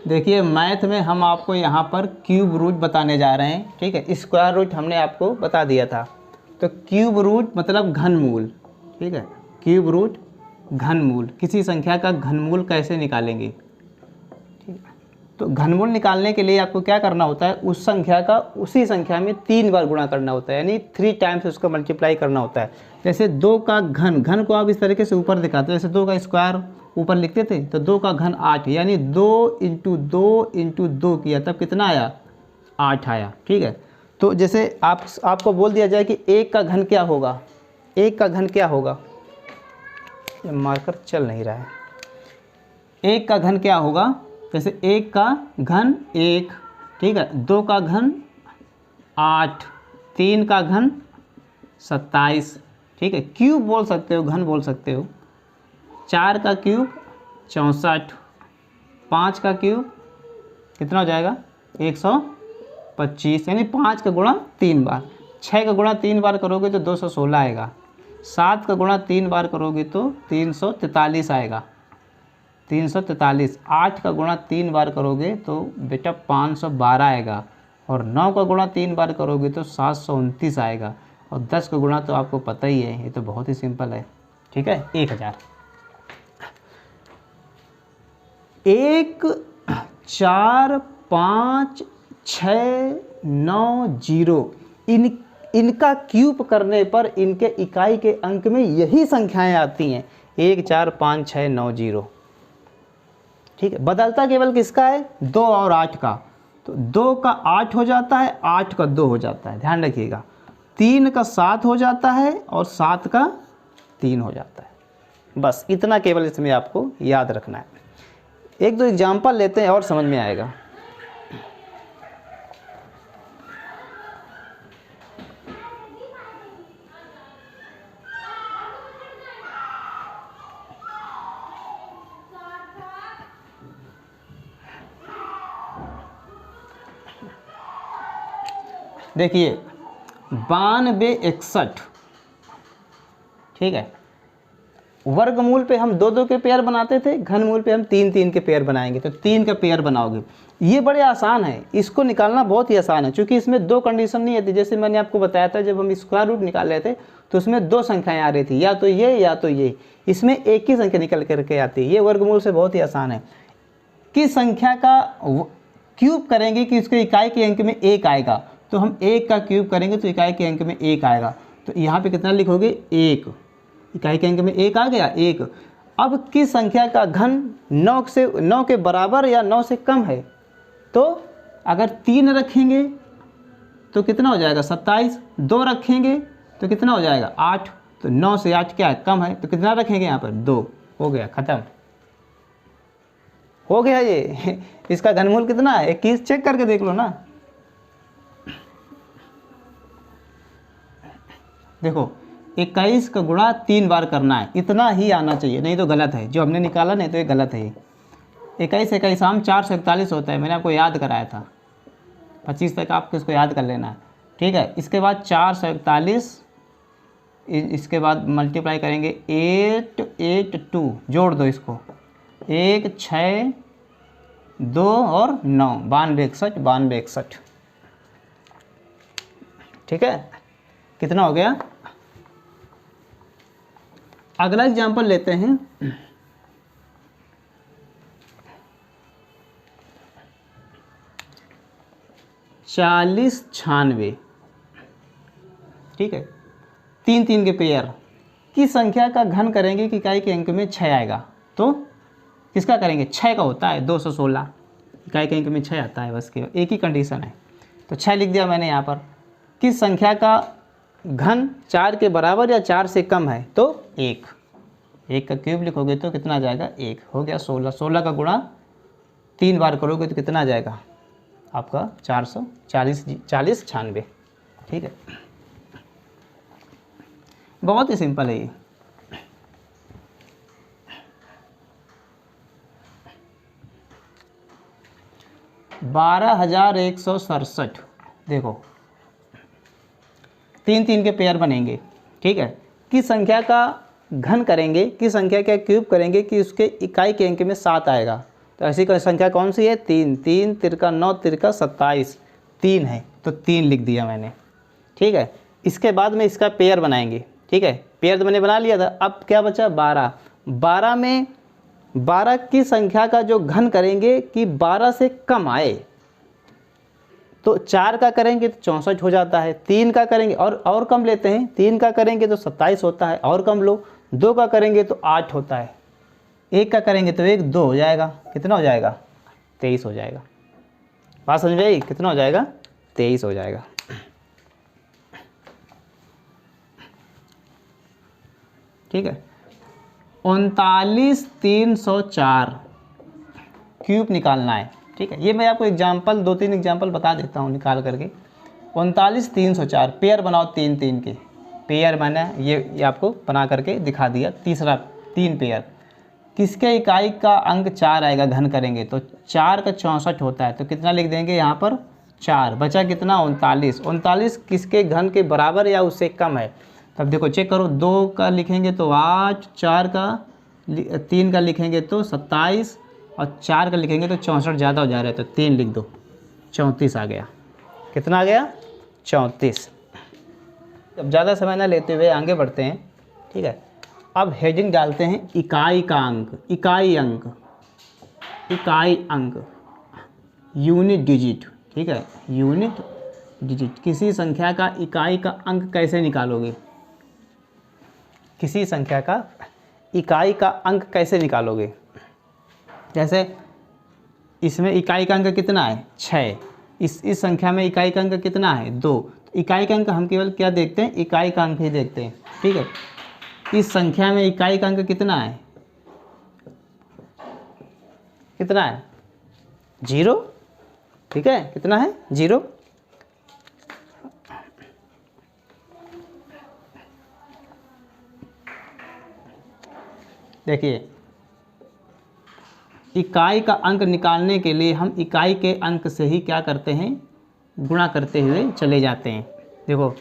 देखिए मैथ में हम आपको यहाँ पर क्यूब रूट बताने जा रहे हैं, ठीक है। स्क्वायर रूट हमने आपको बता दिया था, तो क्यूब रूट मतलब घनमूल, ठीक है। क्यूब रूट घनमूल, किसी संख्या का घनमूल कैसे निकालेंगे, ठीक है। तो घनमूल निकालने के लिए आपको क्या करना होता है, उस संख्या का उसी संख्या में 3 बार गुणा करना होता है, यानी 3 टाइम्स उसका मल्टीप्लाई करना होता है। जैसे 2 का घन, घन को आप इस तरीके से ऊपर दिखाते हो, जैसे 2 का स्क्वायर ऊपर लिखते थे, तो 2 का घन 8, यानी 2 इंटू 2 इंटू 2 किया तब कितना आया, 8 आया, ठीक है। तो जैसे आपको बोल दिया जाए कि 1 का घन क्या होगा, 1 का घन क्या होगा, ये मार्कर चल नहीं रहा है, 1 का घन क्या होगा, जैसे 1 का घन 1, ठीक है, 2 का घन 8, 3 का घन 27, ठीक है, क्यूब बोल सकते हो, घन बोल सकते हो। 4 का क्यूब 64, 5 का क्यूब कितना हो जाएगा 125, यानी 5 का गुणा 3 बार। 6 का गुणा 3 बार करोगे तो 216 आएगा। 7 का गुणा 3 बार करोगे तो 343 आएगा, 343। 8 का गुणा 3 बार करोगे तो बेटा 512 आएगा, और 9 का गुणा 3 बार करोगे तो 729 आएगा, और 10 का गुणा तो आपको पता ही है, ये तो बहुत ही सिंपल है, ठीक है, 1000। 1 4 5 6 9 0 इनका क्यूब करने पर इनके इकाई के अंक में यही संख्याएं आती हैं, 1 4 5 6 9 0, ठीक है। बदलता केवल किसका है, 2 और 8 का, तो 2 का 8 हो जाता है, 8 का 2 हो जाता है, ध्यान रखिएगा। 3 का 7 हो जाता है और 7 का 3 हो जाता है। बस इतना केवल इसमें आपको याद रखना है। एक दो एग्जाम्पल लेते हैं और समझ में आएगा। देखिए 92 61, ठीक है। वर्गमूल पे हम 2 के पेयर बनाते थे, घनमूल पे हम 3 के पेयर बनाएंगे, तो 3 का पेयर बनाओगे। ये बड़े आसान है, इसको निकालना बहुत ही आसान है, क्योंकि इसमें 2 कंडीशन नहीं आती। जैसे मैंने आपको बताया था, जब हम स्क्वायर रूट निकाल रहे थे तो उसमें 2 संख्याएं आ रही थी, या तो ये या तो ये, इसमें एक ही संख्या निकल करके आती है। ये वर्गमूल से बहुत ही आसान है। किस संख्या का क्यूब करेंगे कि उसके इकाई के अंक में 1 आएगा, तो हम 1 का क्यूब करेंगे तो इकाई के अंक में 1 आएगा, तो यहाँ पे कितना लिखोगे 1, इकाई के अंक में 1 आ गया 1। अब किस संख्या का घन 9 के बराबर या 9 से कम है, तो अगर 3 रखेंगे तो कितना हो जाएगा 27, 2 रखेंगे तो कितना हो जाएगा 8, तो 9 से 8 क्या है, कम है, तो कितना रखेंगे यहाँ पर 2, हो गया, ख़त्म हो गया ये। इसका घनमूल कितना है 21, चेक करके देख लो ना। देखो 21 का गुणा 3 बार करना है, इतना ही आना चाहिए, नहीं तो गलत है। जो हमने निकाला नहीं तो ये गलत है। 21 21 आम 441 होता है, मैंने आपको याद कराया था। 25 तक आपको इसको याद कर लेना है, ठीक है। इसके बाद 441, इसके बाद मल्टीप्लाई करेंगे 882, जोड़ दो इसको, 1 6 2 और 9, 92 61, 92 61, ठीक है। कितना हो गया। अगला एग्जाम्पल लेते हैं। चालीस 96, ठीक है। 3 के पेयर की संख्या का घन करेंगे कि इकाई के अंक में 6 आएगा, तो किसका करेंगे 6 का होता है 216, इकाई के अंक में 6 आता है, बस केवल एक ही कंडीशन है, तो 6 लिख दिया मैंने यहाँ पर। किस संख्या का घन 4 के बराबर या 4 से कम है, तो 1 का क्यूब लिखोगे तो कितना आ जाएगा 1, हो गया 16। 16 का गुणा 3 बार करोगे तो कितना आ जाएगा आपका 440, 40 96, ठीक है। बहुत ही सिंपल है ये। बारह 1,167, देखो 3 के पेयर बनेंगे, ठीक है। किस संख्या का घन करेंगे, किस संख्या का क्यूब करेंगे कि उसके इकाई के अंक में 7 आएगा, तो ऐसी कोई संख्या कौन सी है? 3। 3 तिरका 9 तिरका 27, 3 है तो 3 लिख दिया मैंने। ठीक है, इसके बाद में इसका पेयर बनाएंगे। ठीक है, पेयर तो मैंने बना लिया था। अब क्या बचा? 12। 12 में 12 की संख्या का जो घन करेंगे कि 12 से कम आए, तो 4 का करेंगे तो 64 हो जाता है। 3 का करेंगे और कम लेते हैं, 3 का करेंगे तो 27 होता है, और कम लो। 2 का करेंगे तो 8 होता है। 1 का करेंगे तो 1 2 हो जाएगा। कितना हो जाएगा? 23 हो जाएगा। बात समझ में आई? कितना हो जाएगा? 23 हो जाएगा। ठीक है, 39,304 क्यूब निकालना है। ठीक है, ये मैं आपको एग्जाम्पल 2-3 एग्जाम्पल बता देता हूँ निकाल करके। 39,304 पेयर बनाओ, 3-3 के पेयर मैंने ये आपको बना करके दिखा दिया। तीसरा 3 पेयर किसके इकाई का अंक 4 आएगा घन करेंगे तो 4 का 64 होता है, तो कितना लिख देंगे यहाँ पर? 4। बचा कितना? 39। 39 किसके घन के बराबर या उससे कम है? तब देखो चेक करो, 2 का लिखेंगे तो 8, 4 का 3 का लिखेंगे तो 27 और 4 का लिखेंगे तो 64 ज़्यादा हो जा रहा है, तो 3 लिख दो। 34 आ गया। कितना आ गया? 34। अब ज़्यादा समय ना लेते हुए आगे बढ़ते हैं। ठीक है, अब हेडिंग डालते हैं इकाई का अंक, इकाई अंक, इकाई अंक, यूनिट डिजिट। ठीक है, यूनिट डिजिट। किसी संख्या का इकाई का अंक कैसे निकालोगे? किसी संख्या का इकाई का अंक कैसे निकालोगे? जैसे इसमें इकाई का अंक कितना है? 6। इस संख्या में इकाई का अंक कितना है? 2। तो इकाई का अंक हम केवल क्या देखते हैं? इकाई का अंक ही देखते हैं। ठीक है, इस संख्या में इकाई का अंक कितना है? कितना है? 0। ठीक है, कितना है? 0। देखिए, इकाई का अंक निकालने के लिए हम इकाई के अंक से ही क्या करते हैं? गुणा करते हुए चले जाते हैं। देखो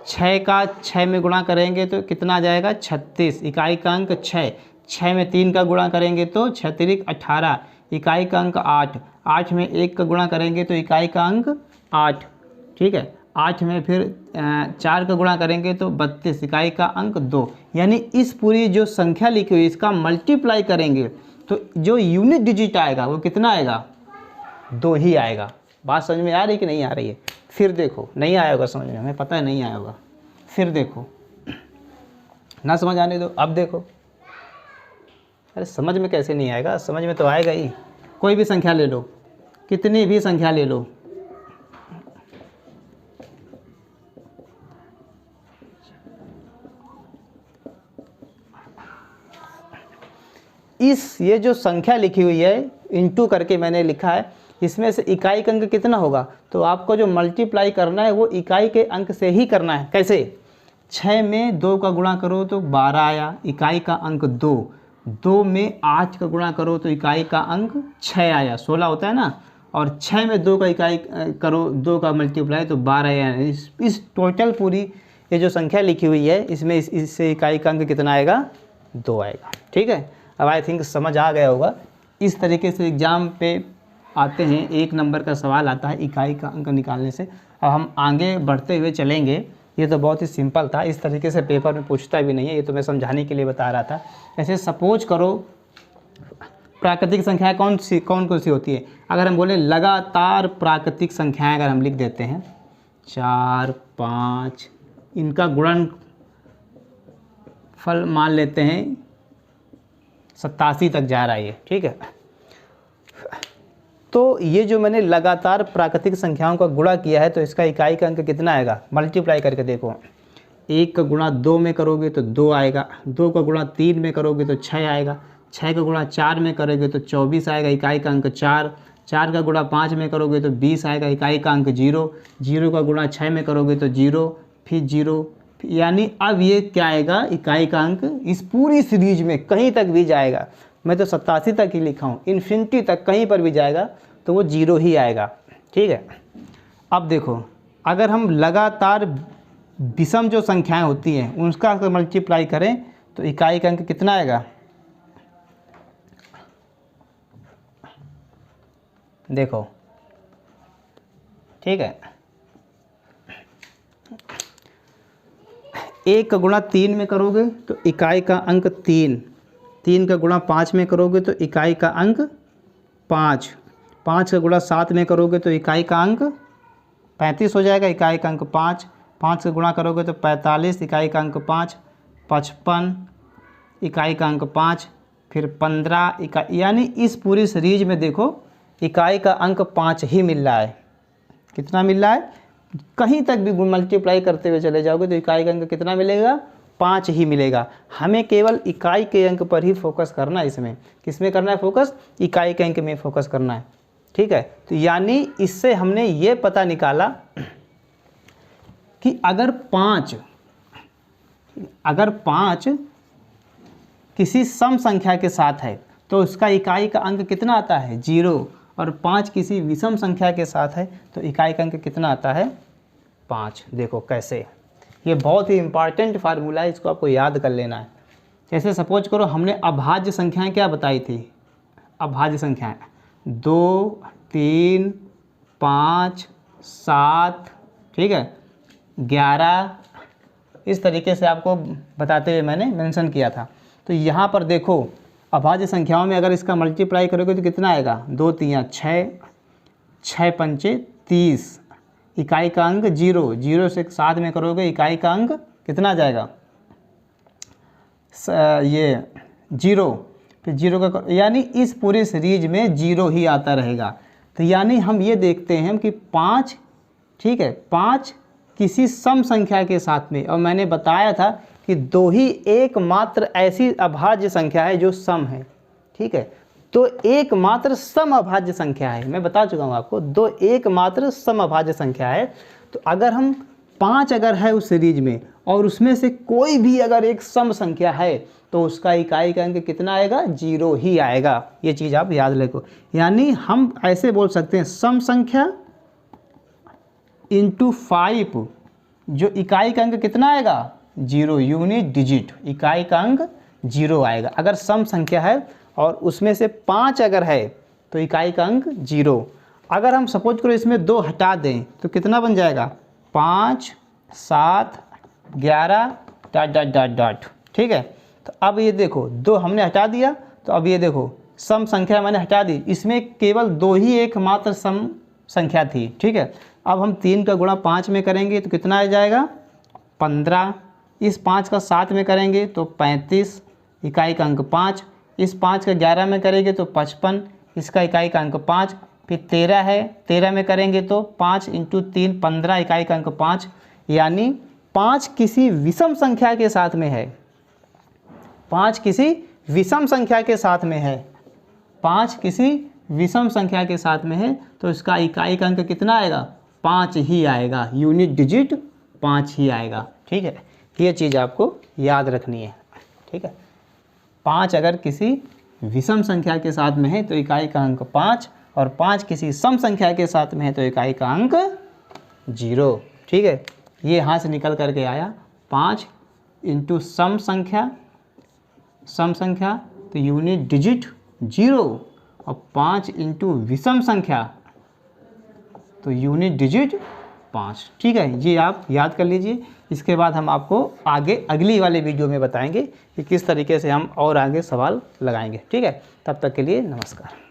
6 का 6 में गुणा करेंगे तो कितना आ जाएगा? 36। इकाई का अंक 6। 6 में 3 का गुणा करेंगे तो 6 तिरिक 18। इकाई का अंक 8। 8 में 1 का गुणा करेंगे तो इकाई का अंक 8। ठीक है, 8 में फिर 4 का गुणा करेंगे तो 32। इकाई का अंक 2। यानी इस पूरी जो संख्या लिखी हुई इसका मल्टीप्लाई करेंगे तो जो यूनिट डिजिट आएगा वो कितना आएगा? 2 ही आएगा। बात समझ में आ रही कि नहीं आ रही है? फिर देखो, नहीं आया होगा समझ में, हमें पता है नहीं आया होगा। फिर देखो, ना समझ आने दो। अब देखो, अरे समझ में कैसे नहीं आएगा? समझ में तो आएगा ही। कोई भी संख्या ले लो, कितनी भी संख्या ले लो, ये जो संख्या लिखी हुई है इंटू करके मैंने लिखा है, इसमें से इकाई का अंक कितना होगा? तो आपको जो मल्टीप्लाई करना है वो इकाई के अंक से ही करना है। कैसे? 6 में 2 का गुणा करो तो 12 आया, इकाई का अंक 2। 2 में 8 का गुणा करो तो इकाई का अंक 6 आया, 16 होता है ना। और 6 में 2 का इकाई करो, 2 का मल्टीप्लाई तो 12 आया। इस टोटल पूरी ये जो संख्या लिखी हुई है इसमें इससे इकाई का अंक कितना आएगा? 2 आएगा। ठीक है, अब आई थिंक समझ आ गया होगा। इस तरीके से एग्ज़ाम पे आते हैं, 1 नंबर का सवाल आता है इकाई का अंक निकालने से। अब हम आगे बढ़ते हुए चलेंगे। ये तो बहुत ही सिंपल था, इस तरीके से पेपर में पूछता भी नहीं है, ये तो मैं समझाने के लिए बता रहा था। ऐसे सपोज करो प्राकृतिक संख्याएं कौन कौन सी होती है? अगर हम बोले लगातार प्राकृतिक संख्याएं अगर हम लिख देते हैं 4, 5, इनका गुणनफल मान लेते हैं 87 तक जा रहा है ये। ठीक है, तो ये जो मैंने लगातार प्राकृतिक संख्याओं का गुणा किया है तो इसका इकाई का अंक कितना आएगा? मल्टीप्लाई करके देखो, 1 का गुणा 2 में करोगे तो 2 आएगा, 2 का गुणा 3 में करोगे तो 6 आएगा, 6 का गुणा 4 में करोगे तो 24 आएगा, इकाई का अंक 4, 4 का गुणा 5 में करोगे तो 20 आएगा, इकाई का अंक 0, 0 का गुणा 6 में करोगे तो 0, फिर 0, यानी अब ये क्या आएगा? इकाई का अंक इस पूरी सीरीज में कहीं तक भी जाएगा, मैं तो 87 तक ही लिखा हूँ, इन्फिनिटी तक कहीं पर भी जाएगा तो वो 0 ही आएगा। ठीक है, अब देखो अगर हम लगातार विषम जो संख्याएं होती हैं उनका अगर मल्टीप्लाई करें तो इकाई का अंक कितना आएगा? देखो, ठीक है, 1 का गुणा 3 में करोगे तो इकाई का अंक 3, 3 का गुणा 5 में करोगे तो इकाई का अंक 5, 5 का गुणा 7 में करोगे तो इकाई का अंक 35 हो जाएगा, इकाई का अंक 5, 5 का गुणा करोगे तो 45, इकाई का अंक 5, 55, इकाई का अंक 5, फिर 15 इकाई, यानी इस पूरी सीरीज में देखो इकाई का अंक 5 ही मिल रहा है। कितना मिल रहा है? कहीं तक भी मल्टीप्लाई करते हुए चले जाओगे तो इकाई का अंक कितना मिलेगा? 5 ही मिलेगा। हमें केवल इकाई के अंक पर ही फोकस करना है। इसमें किस में करना है फोकस? इकाई के अंक में फोकस करना है, ठीक है। तो यानी इससे हमने ये पता निकाला कि अगर 5 किसी सम संख्या के साथ है तो उसका इकाई का अंक कितना आता है? 0, और 5 किसी विषम संख्या के साथ है तो इकाई का अंक कितना आता है? 5। देखो कैसे, ये बहुत ही इंपॉर्टेंट फार्मूला है, इसको आपको याद कर लेना है। जैसे सपोज करो हमने अभाज्य संख्याएं क्या बताई थी? अभाज्य संख्याएं 2, 3, 5, 7, ठीक है, 11, इस तरीके से आपको बताते हुए मैंने मेंशन किया था। तो यहाँ पर देखो अभाज्य संख्याओं में अगर इसका मल्टीप्लाई करोगे तो कितना आएगा? 2 3 6, 6 5 30, इकाई का अंक 0, 0 से 7 में करोगे इकाई का अंक कितना आ जाएगा? ये 0, फिर 0 का, यानी इस पूरी सीरीज में 0 ही आता रहेगा। तो यानी हम ये देखते हैं कि 5, ठीक है, 5 किसी सम संख्या के साथ में, और मैंने बताया था कि 2 ही एकमात्र ऐसी अभाज्य संख्या है जो सम है, ठीक है। तो एकमात्र सम अभाज्य संख्या है, मैं बता चुका हूँ आपको, 2 एकमात्र सम अभाज्य संख्या है। तो अगर हम 5 अगर है उस सीरीज में और उसमें से कोई भी अगर एक सम संख्या है तो उसका इकाई का अंक कितना आएगा? 0 ही आएगा। ये चीज़ आप याद रखो। यानी हम ऐसे बोल सकते हैं सम संख्या इंटू 5, जो इकाई का अंक कितना आएगा? 0, यूनिट डिजिट, इकाई का अंक 0 आएगा। अगर सम संख्या है और उसमें से 5 अगर है तो इकाई का अंक 0। अगर हम सपोज करो इसमें 2 हटा दें तो कितना बन जाएगा? 5, 7, 11 ... ठीक है। तो अब ये देखो 2 हमने हटा दिया, तो अब ये देखो सम संख्या मैंने हटा दी, इसमें केवल 2 ही एकमात्र सम संख्या थी, ठीक है। अब हम 3 का गुणा 5 में करेंगे तो कितना आ जाएगा? 15, इस 5 का 7 में करेंगे तो 35, इकाई का अंक 5, इस 5 का 11 में करेंगे तो 55, इसका इकाई का अंक 5, फिर 13 है, 13 में करेंगे तो 5 × 3 15, इकाई का अंक 5। यानी 5 किसी विषम संख्या के साथ में है, 5 किसी विषम संख्या के साथ में है, 5 किसी विषम संख्या के साथ में है, तो इसका इकाई का अंक कितना आएगा? 5 ही आएगा, यूनिट डिजिट 5 ही आएगा, ठीक है। ये चीज़ आपको याद रखनी है, ठीक है। 5 अगर किसी विषम संख्या के साथ में है तो इकाई का अंक 5, और 5 किसी सम संख्या के साथ में है तो इकाई का अंक 0, ठीक है। ये यहाँ से निकल करके आया 5 × सम संख्या तो यूनिट डिजिट 0, और 5 × विषम संख्या तो यूनिट डिजिट 5, ठीक है। ये आप याद कर लीजिए। इसके बाद हम आपको आगे अगली वाले वीडियो में बताएंगे कि किस तरीके से हम और आगे सवाल लगाएंगे, ठीक है। तब तक के लिए नमस्कार।